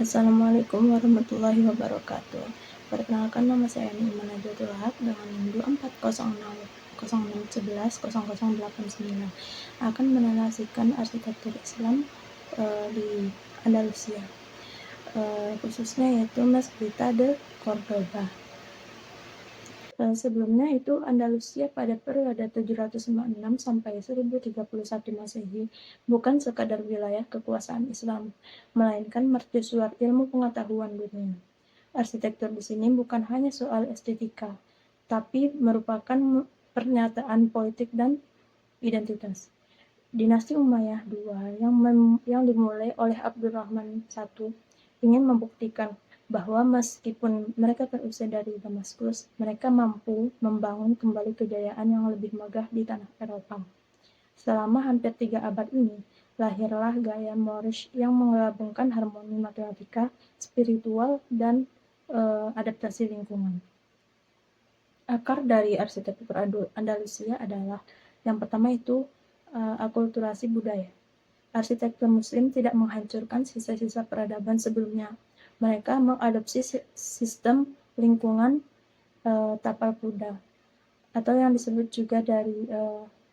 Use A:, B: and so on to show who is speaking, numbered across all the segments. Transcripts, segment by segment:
A: Assalamualaikum warahmatullahi wabarakatuh. Perkenalkan, nama saya Niman Najwatul Haq dengan NIM 2406 akan menarasikan arsitektur Islam di Andalusia, khususnya yaitu Mezquita de Cordoba. Sebelumnya itu Andalusia pada periode 756 sampai 1031 Masehi bukan sekadar wilayah kekuasaan Islam, melainkan mercusuar ilmu pengetahuan dunia. Arsitektur di sini bukan hanya soal estetika, tapi merupakan pernyataan politik dan identitas. Dinasti Umayyah II yang dimulai oleh Abdurrahman I ingin membuktikan bahwa meskipun mereka terusir dari Damaskus, mereka mampu membangun kembali kejayaan yang lebih megah di tanah Eropa. Selama hampir 3 abad ini, lahirlah gaya Moorish yang menggabungkan harmoni matematika, spiritual, dan adaptasi lingkungan. Akar dari arsitektur Andalusia adalah yang pertama itu akulturasi budaya. Arsitektur Muslim tidak menghancurkan sisa-sisa peradaban sebelumnya. Mereka mengadopsi sistem lingkungan tapal kuda, atau yang disebut juga dari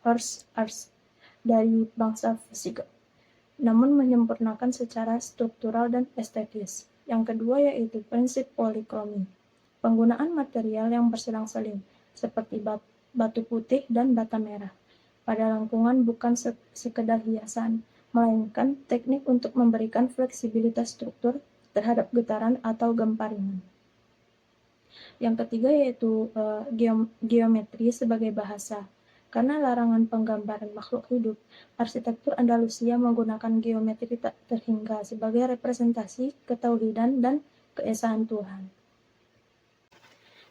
A: horse arts dari bangsa Visigoth, namun menyempurnakan secara struktural dan estetis. Yang kedua yaitu prinsip polikromi, penggunaan material yang berselang-seling seperti batu putih dan bata merah pada lengkungan bukan sekedar hiasan, melainkan teknik untuk memberikan fleksibilitas struktur terhadap getaran atau gempa ringan. Yang ketiga yaitu geometri sebagai bahasa. Karena larangan penggambaran makhluk hidup, arsitektur Andalusia menggunakan geometri tak terhingga sebagai representasi ketauhidan dan keesaan Tuhan.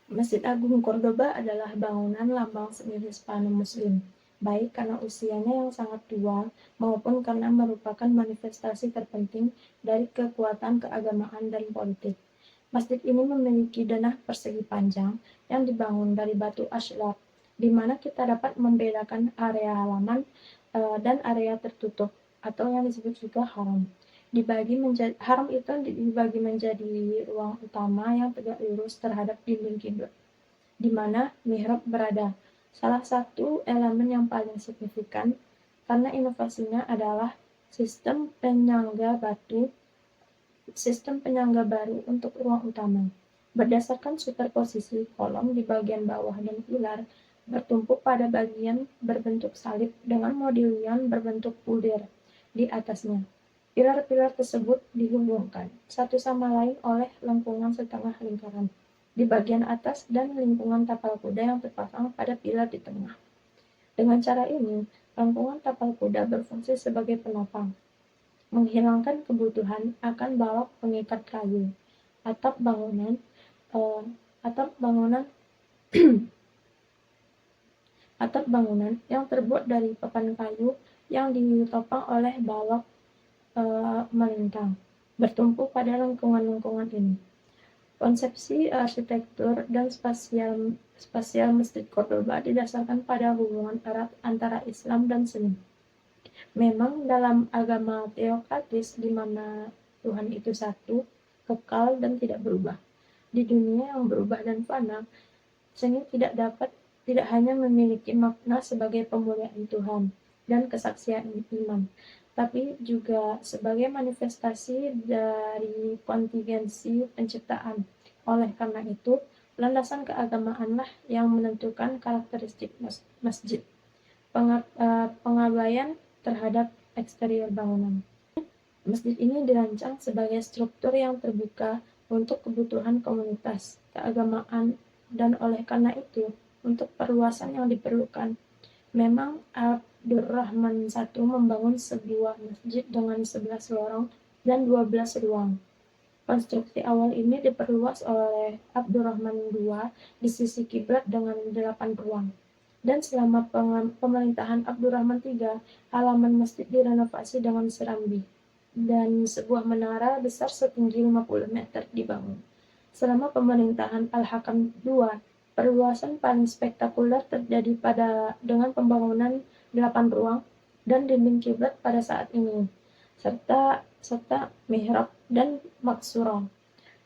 A: Masjid Agung Cordoba adalah bangunan lambang seni Hispano Muslim, baik karena usianya yang sangat tua maupun karena merupakan manifestasi terpenting dari kekuatan keagamaan dan politik. Masjid ini memiliki denah persegi panjang yang dibangun dari batu ashlab, di mana kita dapat membedakan area halaman dan area tertutup atau yang disebut juga haram. Haram itu dibagi menjadi ruang utama yang tegak lurus terhadap dinding kiblat, di mana mihrab berada. Salah satu elemen yang paling signifikan karena inovasinya adalah sistem penyangga baru untuk ruang utama. Berdasarkan superposisi kolom di bagian bawah dan pilar bertumpuk pada bagian berbentuk salib dengan modilion berbentuk bulir di atasnya. Pilar-pilar tersebut dihubungkan satu sama lain oleh lengkungan setengah lingkaran di bagian atas dan lingkungan tapal kuda yang terpasang pada pilar di tengah. Dengan cara ini, lengkungan tapal kuda berfungsi sebagai penopang, menghilangkan kebutuhan akan balok pengikat kayu. Atap bangunan yang terbuat dari papan kayu yang ditopang oleh balok melintang bertumpu pada lengkungan-lengkungan ini. Konsepsi arsitektur dan spasial Masjid Cordoba didasarkan pada hubungan erat antara Islam dan seni. Memang dalam agama teokratis di mana Tuhan itu satu, kekal dan tidak berubah. Di dunia yang berubah dan fana, seni tidak hanya memiliki makna sebagai pemuliaan Tuhan dan kesaksian iman, tapi juga sebagai manifestasi dari kontingensi penciptaan. Oleh karena itu, landasan keagamaanlah yang menentukan karakteristik masjid, pengabaian terhadap eksterior bangunan. Masjid ini dirancang sebagai struktur yang terbuka untuk kebutuhan komunitas, keagamaan, dan oleh karena itu, untuk perluasan yang diperlukan. Memang Abdurrahman I membangun sebuah masjid dengan 11 lorong dan 12 ruang. Konstruksi awal ini diperluas oleh Abdurrahman II di sisi kiblat dengan 8 ruang. Dan selama pemerintahan Abdurrahman III, halaman masjid direnovasi dengan serambi, dan sebuah menara besar setinggi 50 meter dibangun. Selama pemerintahan Al-Hakam II, perluasan paling spektakuler terjadi dengan pembangunan 8 ruang dan dinding kiblat pada saat ini, serta serta mihrab dan maksurah.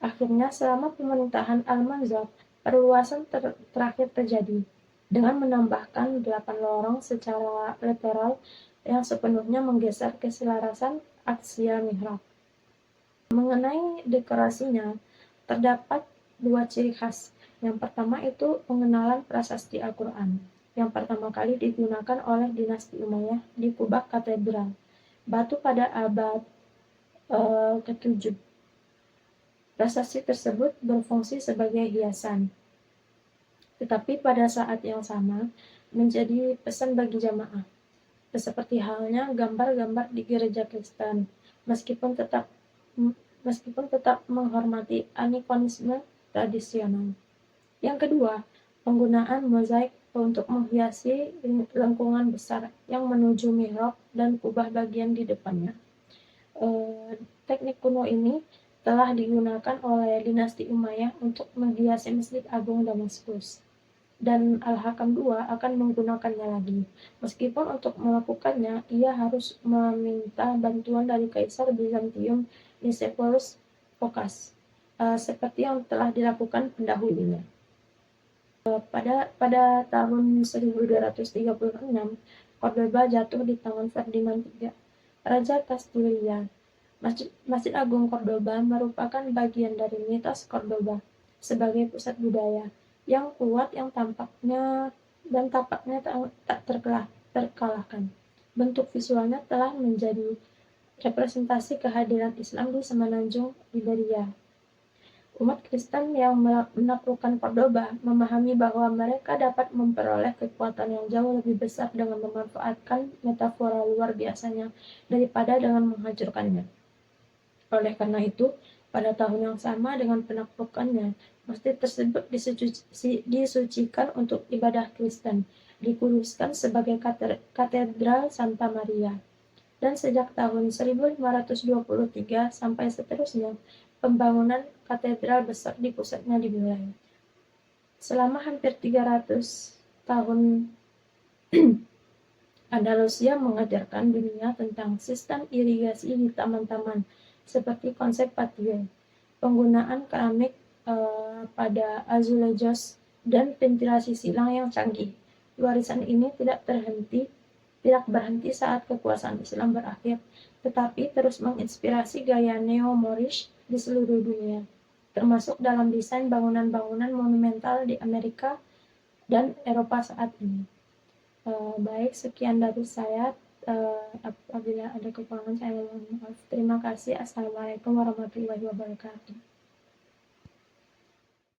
A: Akhirnya, selama pemerintahan Al-Manzar, perluasan terakhir terjadi, dengan menambahkan 8 lorong secara lateral yang sepenuhnya menggeser keselarasan aksial mihrab. Mengenai dekorasinya, terdapat dua ciri khas. Yang pertama itu pengenalan prasasti Al-Quran, yang pertama kali digunakan oleh dinasti Umayyah di kubah katedral, batu pada abad ke-7. Prasasti tersebut berfungsi sebagai hiasan, tetapi pada saat yang sama menjadi pesan bagi jamaah, seperti halnya gambar-gambar di gereja Kristen, meskipun tetap menghormati anikonisme tradisional. Yang kedua, penggunaan mozaik untuk menghiasi lengkungan besar yang menuju mihrab dan kubah bagian di depannya. Teknik kuno ini telah digunakan oleh dinasti Umayyah untuk menghiasi Masjid Agung Damaskus, dan Al-Hakam II akan menggunakannya lagi. Meskipun untuk melakukannya, ia harus meminta bantuan dari Kaisar Bizantium Nicephorus Phocas, seperti yang telah dilakukan pendahulunya. Pada tahun 1236, Cordoba jatuh di tangan Ferdinand III, Raja Kastilia. Masjid Agung Cordoba merupakan bagian dari mitos Cordoba sebagai pusat budaya yang kuat yang tampaknya tak terkalahkan. Bentuk visualnya telah menjadi representasi kehadiran Islam di Semenanjung Iberia. Umat Kristen yang menaklukkan Cordoba memahami bahwa mereka dapat memperoleh kekuatan yang jauh lebih besar dengan memanfaatkan metafora luar biasanya daripada dengan menghancurkannya. Oleh karena itu, pada tahun yang sama dengan penaklukannya, masjid tersebut disucikan untuk ibadah Kristen, dikuduskan sebagai katedral Santa Maria. Dan sejak tahun 1523 sampai seterusnya, pembangunan katedral besar di pusatnya dimulai. Selama hampir 300 tahun, Andalusia mengajarkan dunia tentang sistem irigasi di taman-taman, seperti konsep patio, penggunaan keramik pada azulejos, dan ventilasi silang yang canggih. Warisan ini tidak berhenti saat kekuasaan Islam berakhir, tetapi terus menginspirasi gaya neo-Moorish di seluruh dunia, termasuk dalam desain bangunan-bangunan monumental di Amerika dan Eropa saat ini. Baik, sekian dari saya. Apabila ada kekurangan, saya mohon maaf. Terima kasih. Assalamualaikum warahmatullahi wabarakatuh.